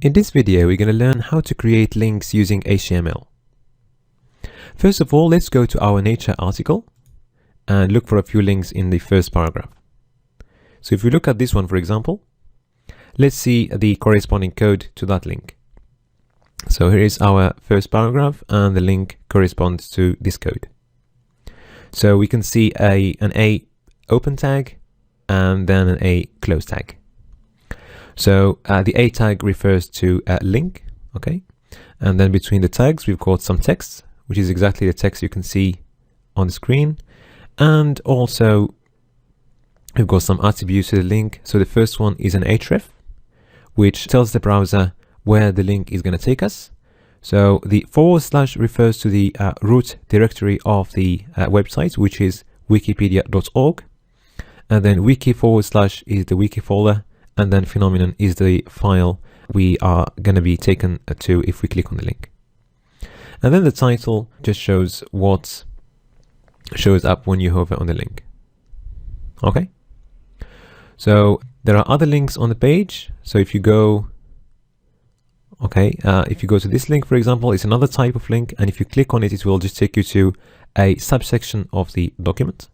In this video, we're going to learn how to create links using HTML. First of all, let's go to our Nature article and look for a few links in the first paragraph. So if we look at this one, for example, let's see the corresponding code to that link. So here is our first paragraph and the link corresponds to this code. So we can see an A open tag and then an A close tag. So the A tag refers to a link, okay? And then between the tags, we've got some text, which is exactly the text you can see on the screen. And also we've got some attributes to the link. So the first one is an href, which tells the browser where the link is going to take us. So the / refers to the root directory of the website, which is wikipedia.org. And then wiki / is the wiki folder. And then phenomenon is the file we are going to be taken to if we click on the link. And then the title just shows what shows up when you hover on the link. Okay. So there are other links on the page. So if you go, if you go to this link, for example, it's another type of link. And if you click on it, it will just take you to a subsection of the document.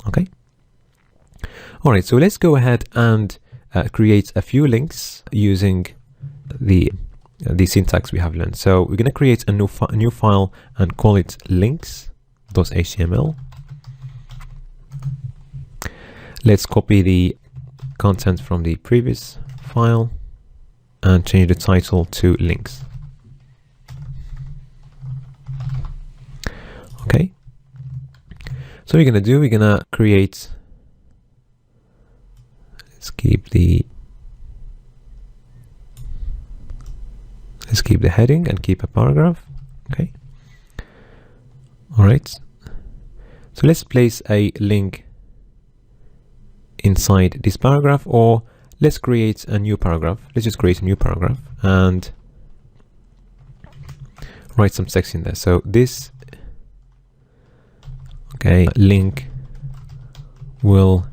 Okay. All right. So let's go ahead and create a few links using the syntax we have learned. So we're going to create a new file and call it links.html. Let's copy the content from the previous file and change the title to links. Okay. So we're going to create, let's keep the heading and keep a paragraph. Okay. All right. So let's place a link inside this paragraph, or let's create a new paragraph. Let's just create a new paragraph and write some text in there. So this, link will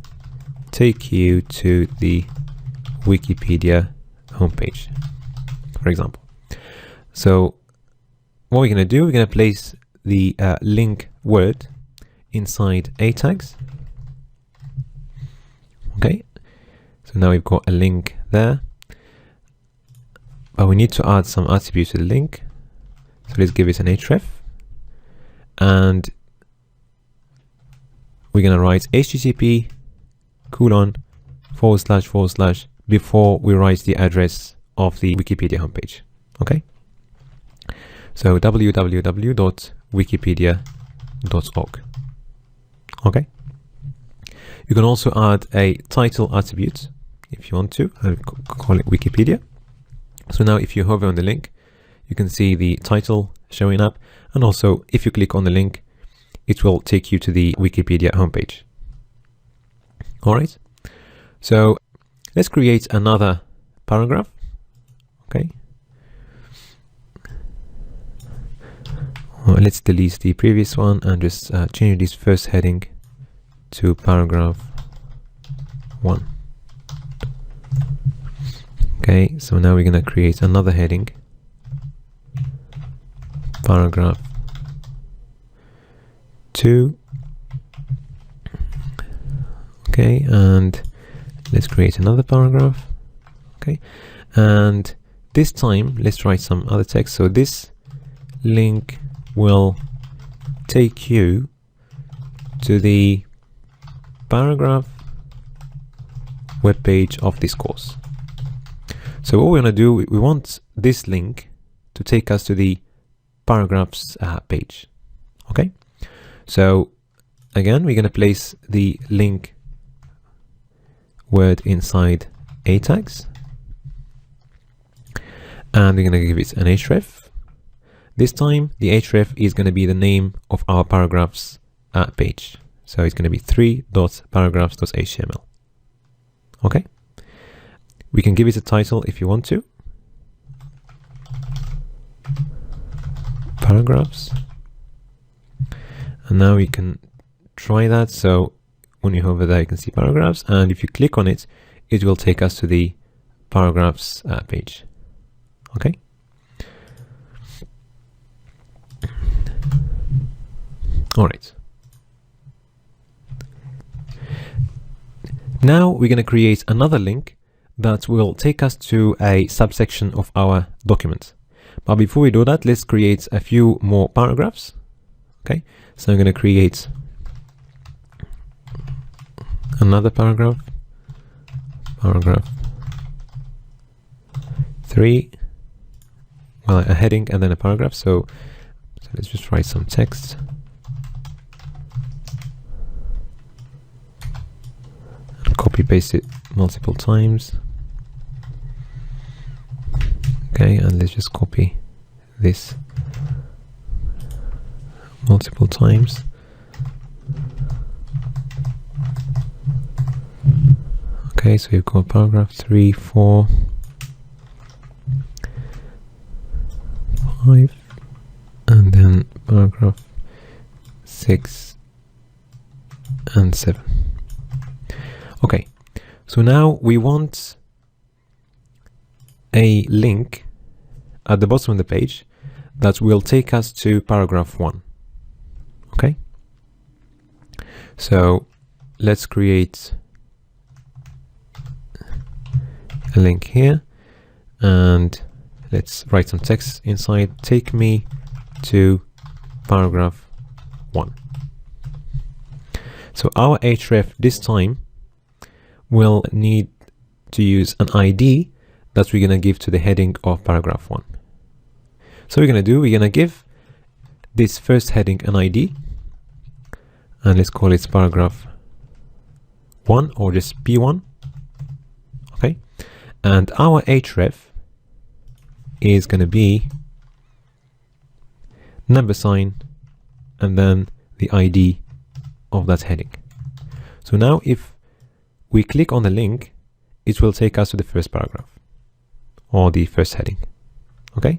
take you to the Wikipedia homepage, for example. So what we're going to do, we're going to place the link word inside A tags. Okay, so now we've got a link there, but we need to add some attributes to the link. So let's give it an href, and we're going to write http : / before we write the address of the Wikipedia homepage. Okay. So www.wikipedia.org. Okay. You can also add a title attribute if you want to. I'll call it Wikipedia. So now if you hover on the link, you can see the title showing up. And also if you click on the link, it will take you to the Wikipedia homepage. All right. So let's create another paragraph. Okay. Well, let's delete the previous one and just change this first heading to paragraph 1. Okay, so now we're going to create another heading, paragraph 2. Okay, and let's create another paragraph. Okay, and this time let's write some other text. So this link will take you to the paragraph web page of this course. So what we're going to do, we want this link to take us to the paragraphs page. Okay, so again, we're going to place the link word inside A tags, and we're going to give it an href. This time the href is going to be the name of our paragraphs page. So it's going to be 3.paragraphs.html. Okay. We can give it a title if you want to. Paragraphs. And now we can try that. So when you hover there, you can see paragraphs. And if you click on it, it will take us to the paragraphs page. Okay. All right. Now we're going to create another link that will take us to a subsection of our document. But before we do that, let's create a few more paragraphs. Okay, so I'm going to create another paragraph, paragraph 3, well, a heading and then a paragraph. So let's just write some text. And copy paste it multiple times. Okay, and let's just copy this multiple times. Okay, so you've got paragraph 3, 4, 5, and then paragraph 6 and 7. Okay, so now we want a link at the bottom of the page that will take us to paragraph 1. Okay, so let's create a link here and let's write some text inside. Take me to paragraph 1. So our href this time will need to use an ID that we're going to give to the heading of paragraph 1. So we're going to give this first heading an ID, and let's call it paragraph 1 or just P1. Okay, and our href is going to be number sign and then the ID of that heading. So now if we click on the link, it will take us to the first paragraph or the first heading. Okay,